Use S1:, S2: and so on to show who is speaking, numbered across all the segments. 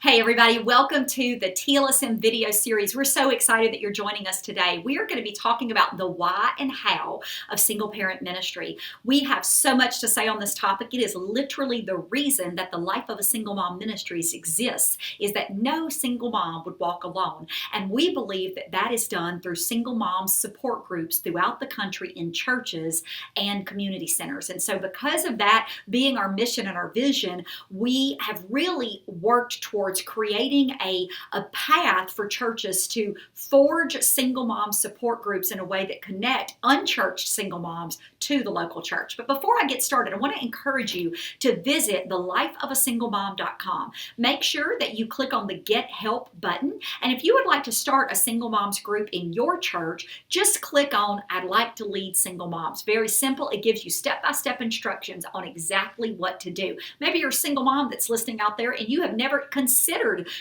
S1: Hey everybody, welcome to the TLSM video series. We're so excited that you're joining us today. We are going to be talking about the why and how of single parent ministry. We have so much to say on this topic. It is literally the reason that the Life of a Single Mom Ministries exists, is that no single mom would walk alone. And we believe that that is done through single mom support groups throughout the country in churches and community centers. And so because of that being our mission and our vision, we have really worked towards creating a path for churches to forge single mom support groups in a way that connect unchurched single moms to the local church. But before I get started, I want to encourage you to visit thelifeofasinglemom.com. Make sure that you click on the Get Help button. And if you would like to start a single moms group in your church, just click on I'd like to lead single moms. Very simple. It gives you step-by-step instructions on exactly what to do. Maybe you're a single mom that's listening out there and you have never considered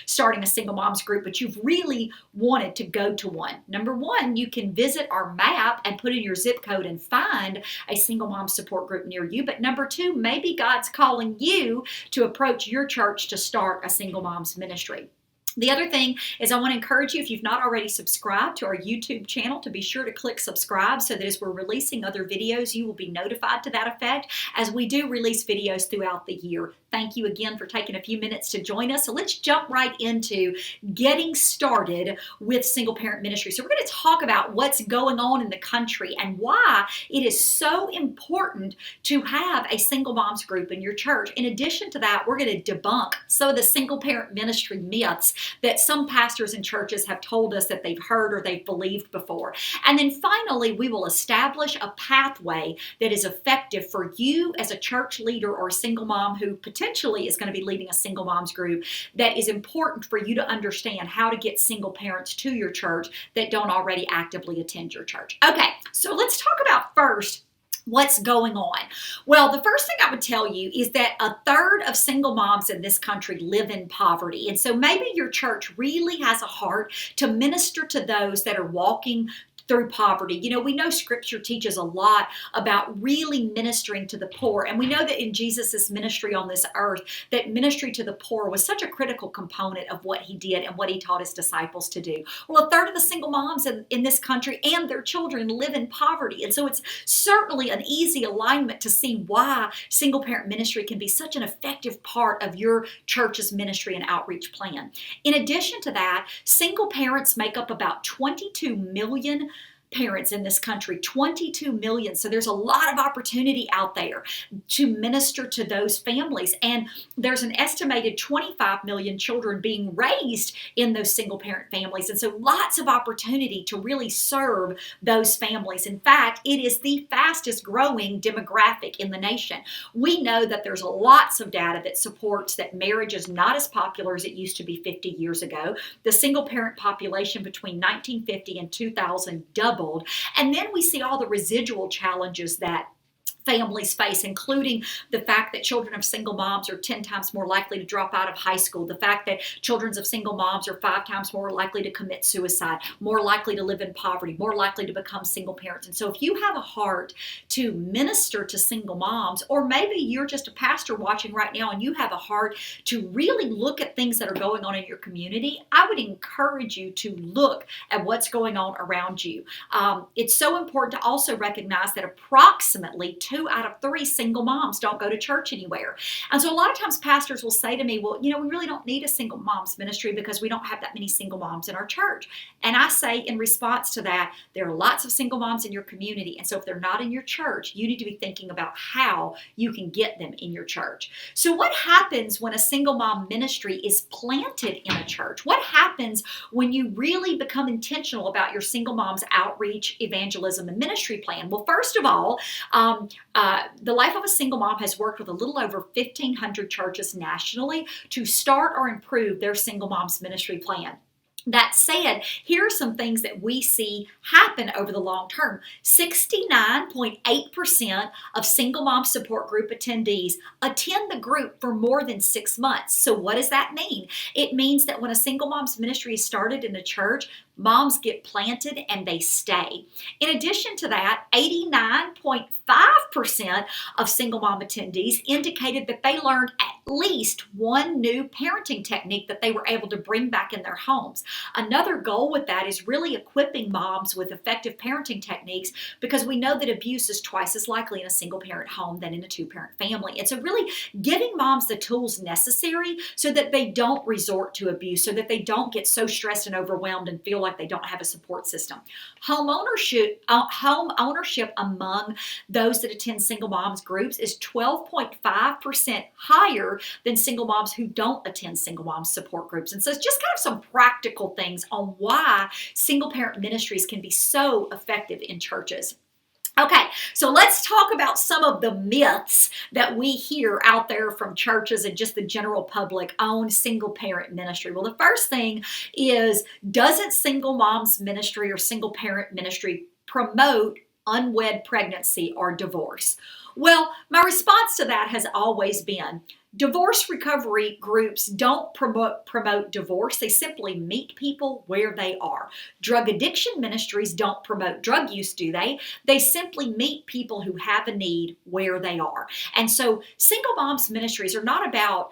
S1: starting a single moms group, but you've really wanted to go to one. Number one, you can visit our map and put in your zip code and find a single mom support group near you. But number two, maybe God's calling you to approach your church to start a single moms ministry. The other thing is I want to encourage you, if you've not already subscribed to our YouTube channel, to be sure to click subscribe so that as we're releasing other videos, you will be notified to that effect as we do release videos throughout the year. Thank you again for taking a few minutes to join us. So let's jump right into getting started with single parent ministry. So we're going to talk about what's going on in the country and why it is so important to have a single moms group in your church. In addition to that, we're going to debunk some of the single parent ministry myths that some pastors and churches have told us that they've heard or they've believed before. And then finally, we will establish a pathway that is effective for you as a church leader or a single mom who potentially is going to be leading a single moms group, that is important for you to understand how to get single parents to your church that don't already actively attend your church. Okay, so let's talk about first what's going on. Well, the first thing I would tell you is that a third of single moms in this country live in poverty. And so maybe your church really has a heart to minister to those that are walking through poverty. You know, we know Scripture teaches a lot about really ministering to the poor. And we know that in Jesus's ministry on this earth, that ministry to the poor was such a critical component of what he did and what he taught his disciples to do. Well, a third of the single moms in this country and their children live in poverty. And so it's certainly an easy alignment to see why single parent ministry can be such an effective part of your church's ministry and outreach plan. In addition to that, single parents make up about 22 million parents in this country, 22 million. So there's a lot of opportunity out there to minister to those families. And there's an estimated 25 million children being raised in those single parent families. And so lots of opportunity to really serve those families. In fact, it is the fastest growing demographic in the nation. We know that there's lots of data that supports that marriage is not as popular as it used to be 50 years ago. The single parent population between 1950 and 2000 doubled. And then we see all the residual challenges that families face, including the fact that children of single moms are 10 times more likely to drop out of high school, the fact that children of single moms are 5 times more likely to commit suicide, more likely to live in poverty, more likely to become single parents. And so if you have a heart to minister to single moms, or maybe you're just a pastor watching right now and you have a heart to really look at things that are going on in your community, I would encourage you to look at what's going on around you. It's so important to also recognize that approximately 2 out of 3 single moms don't go to church anywhere. And so a lot of times pastors will say to me, well, you know, we really don't need a single moms ministry because we don't have that many single moms in our church. And I say in response to that, there are lots of single moms in your community. And so if they're not in your church, you need to be thinking about how you can get them in your church. So what happens when a single mom ministry is planted in a church? What happens when you really become intentional about your single mom's outreach, evangelism, and ministry plan? Well, first of all, the Life of a Single Mom has worked with a little over 1,500 churches nationally to start or improve their single moms ministry plan. That said, here are some things that we see happen over the long term. 69.8% of single mom support group attendees attend the group for more than 6 months. So what does that mean? It means that when a single mom's ministry is started in a church, moms get planted and they stay. In addition to that, 89.5% of single mom attendees indicated that they learned at least one new parenting technique that they were able to bring back in their homes. Another goal with that is really equipping moms with effective parenting techniques, because we know that abuse is twice as likely in a single parent home than in a two-parent family. And so really giving moms the tools necessary so that they don't resort to abuse, so that they don't get so stressed and overwhelmed and feel like they don't have a support system. Home ownership among those that attend single moms groups is 12.5% higher than single moms who don't attend single moms support groups. And so it's just kind of some practical things on why single parent ministries can be so effective in churches. Okay, so let's talk about some of the myths that we hear out there from churches and just the general public on single parent ministry. Well, the first thing is, doesn't single moms ministry or single parent ministry promote unwed pregnancy or divorce? Well, my response to that has always been, divorce recovery groups don't promote divorce. They simply meet people where they are. Drug addiction ministries don't promote drug use, do they? They simply meet people who have a need where they are. And so single moms ministries are not about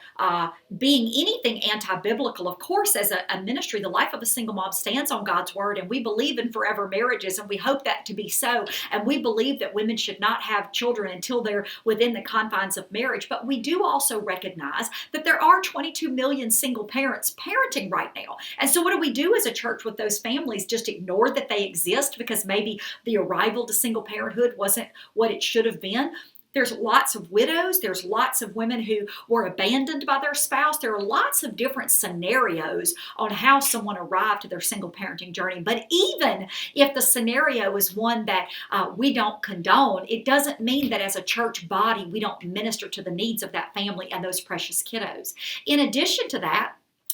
S1: being anything anti-biblical. Of course, as a ministry, the life of a single mom stands on God's word, and we believe in forever marriages, and we hope that to be so. And we believe that women should not have children until they're within the confines of marriage. But we do also recognize that there are 22 million single parents parenting right now. And so what do we do as a church with those families? Just ignore that they exist because maybe the arrival to single parenthood wasn't what it should have been? There's lots of widows. There's lots of women who were abandoned by their spouse. There are lots of different scenarios on how someone arrived to their single parenting journey. But even if the scenario is one that we don't condone, it doesn't mean that as a church body, we don't minister to the needs of that family and those precious kiddos. In addition to that,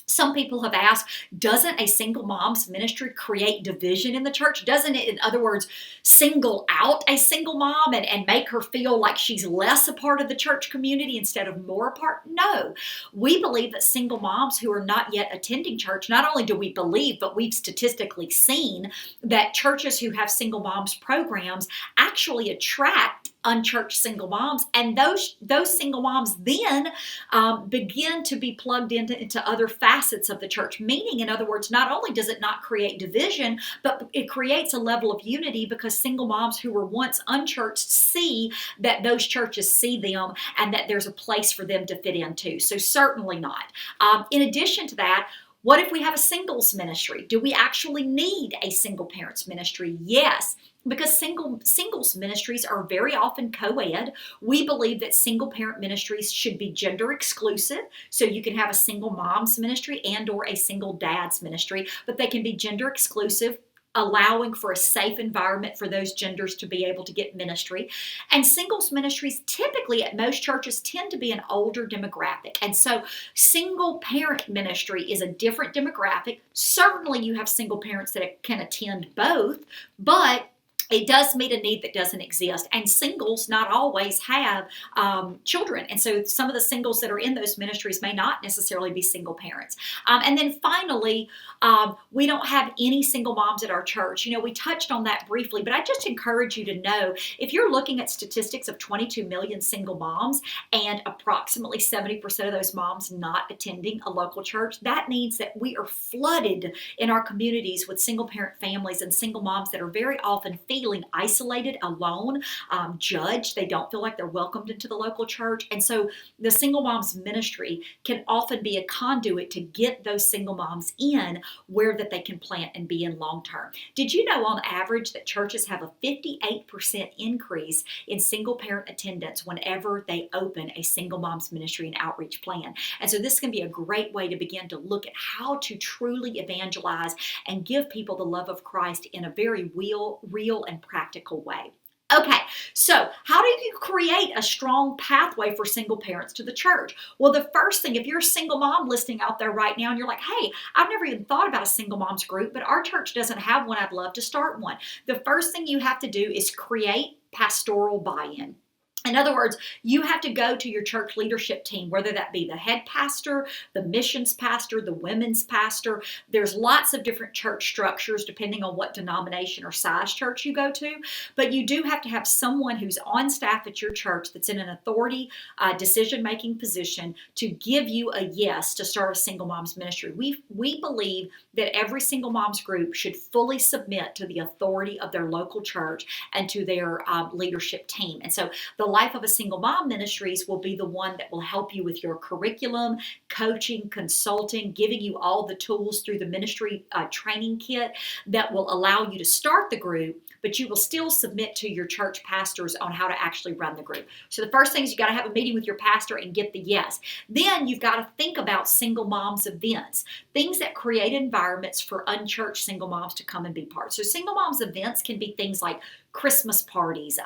S1: some people have asked, doesn't a single mom's ministry create division in the church? Doesn't it, in other words, single out a single mom and make her feel like she's less a part of the church community instead of more a part? No. We believe that single moms who are not yet attending church, not only do we believe, but we've statistically seen that churches who have single moms programs actually attract unchurched single moms, and those single moms then begin to be plugged into other facets of the church. Meaning, in other words, not only does it not create division, but it creates a level of unity because single moms who were once unchurched see that those churches see them and that there's a place for them to fit into. So certainly not. In addition to that, what if we have a singles ministry? Do we actually need a single parents ministry? Yes. Because singles ministries are very often co-ed. We believe that single parent ministries should be gender exclusive. So you can have a single mom's ministry and or a single dad's ministry, but they can be gender exclusive, allowing for a safe environment for those genders to be able to get ministry. And singles ministries typically at most churches tend to be an older demographic. And so single parent ministry is a different demographic. Certainly you have single parents that can attend both, but it does meet a need that doesn't exist. And singles not always have children. And so some of the singles that are in those ministries may not necessarily be single parents. And then finally, we don't have any single moms at our church. We touched on that briefly, but I just encourage you to know, if you're looking at statistics of 22 million single moms and approximately 70% of those moms not attending a local church, that means that we are flooded in our communities with single parent families and single moms that are very often feeling isolated, alone, judged. They don't feel like they're welcomed into the local church. And so the single moms ministry can often be a conduit to get those single moms in where that they can plant and be in long term. Did you know on average that churches have a 58% increase in single parent attendance whenever they open a single moms ministry and outreach plan? And so this can be a great way to begin to look at how to truly evangelize and give people the love of Christ in a very real and practical way. Okay, so how do you create a strong pathway for single parents to the church? Well, the first thing, if you're a single mom listening out there right now and you're like, hey, I've never even thought about a single moms group, but our church doesn't have one, I'd love to start one. The first thing you have to do is create pastoral buy-in. In other words, you have to go to your church leadership team, whether that be the head pastor, the missions pastor, the women's pastor. There's lots of different church structures depending on what denomination or size church you go to. But you do have to have someone who's on staff at your church that's in an authority decision-making position to give you a yes to start a single moms ministry. We believe that every single moms group should fully submit to the authority of their local church and to their leadership team. And so the Life of a Single Mom Ministries will be the one that will help you with your curriculum, coaching, consulting, giving you all the tools through the ministry training kit that will allow you to start the group, but you will still submit to your church pastors on how to actually run the group. So the first thing is you got to have a meeting with your pastor and get the yes. Then you've got to think about single moms events, things that create environments for unchurched single moms to come and be part. So single moms events can be things like Christmas parties,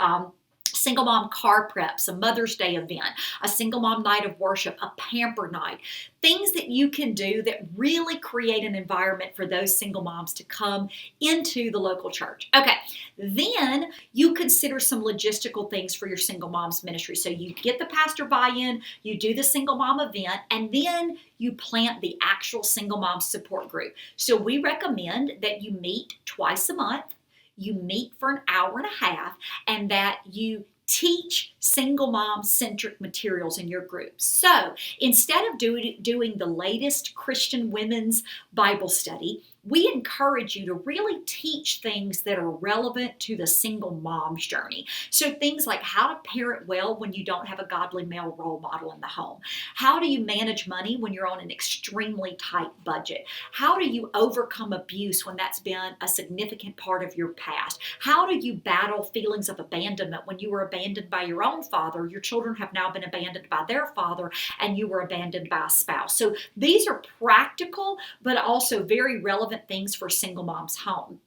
S1: single mom car preps, a Mother's Day event, a single mom night of worship, a pamper night, things that you can do that really create an environment for those single moms to come into the local church. Okay, then you consider some logistical things for your single moms ministry. So you get the pastor buy-in, you do the single mom event, and then you plant the actual single mom support group. So we recommend that you meet twice a month. You meet for an hour and a half, and that you teach single mom centric materials in your group. So instead of doing the latest Christian women's Bible study, we encourage you to really teach things that are relevant to the single mom's journey. So things like how to parent well when you don't have a godly male role model in the home. How do you manage money when you're on an extremely tight budget? How do you overcome abuse when that's been a significant part of your past? How do you battle feelings of abandonment when you were abandoned by your own father? Your children have now been abandoned by their father and you were abandoned by a spouse. So these are practical, but also very relevant things for single moms home.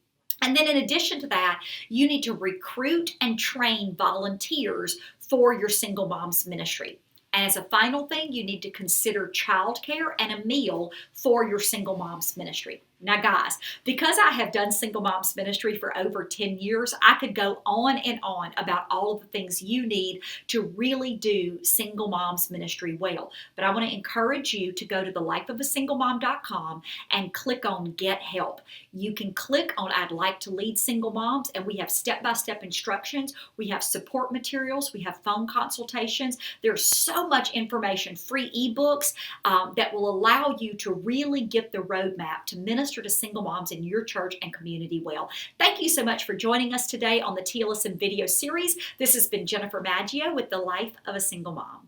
S1: And then in addition to that, you need to recruit and train volunteers for your single moms ministry. And as a final thing, you need to consider childcare and a meal for your single moms ministry. Now, guys, because I have done single moms ministry for over 10 years, I could go on and on about all of the things you need to really do single moms ministry well. But I want to encourage you to go to thelifeofasinglemom.com and click on Get Help. You can click on I'd like to lead single moms, and we have step-by-step instructions. We have support materials. We have phone consultations. There's so much information, free ebooks that will allow you to really get the roadmap to minister to single moms in your church and community well. Thank you so much for joining us today on the TLSM video series. This has been Jennifer Maggio with The Life of a Single Mom.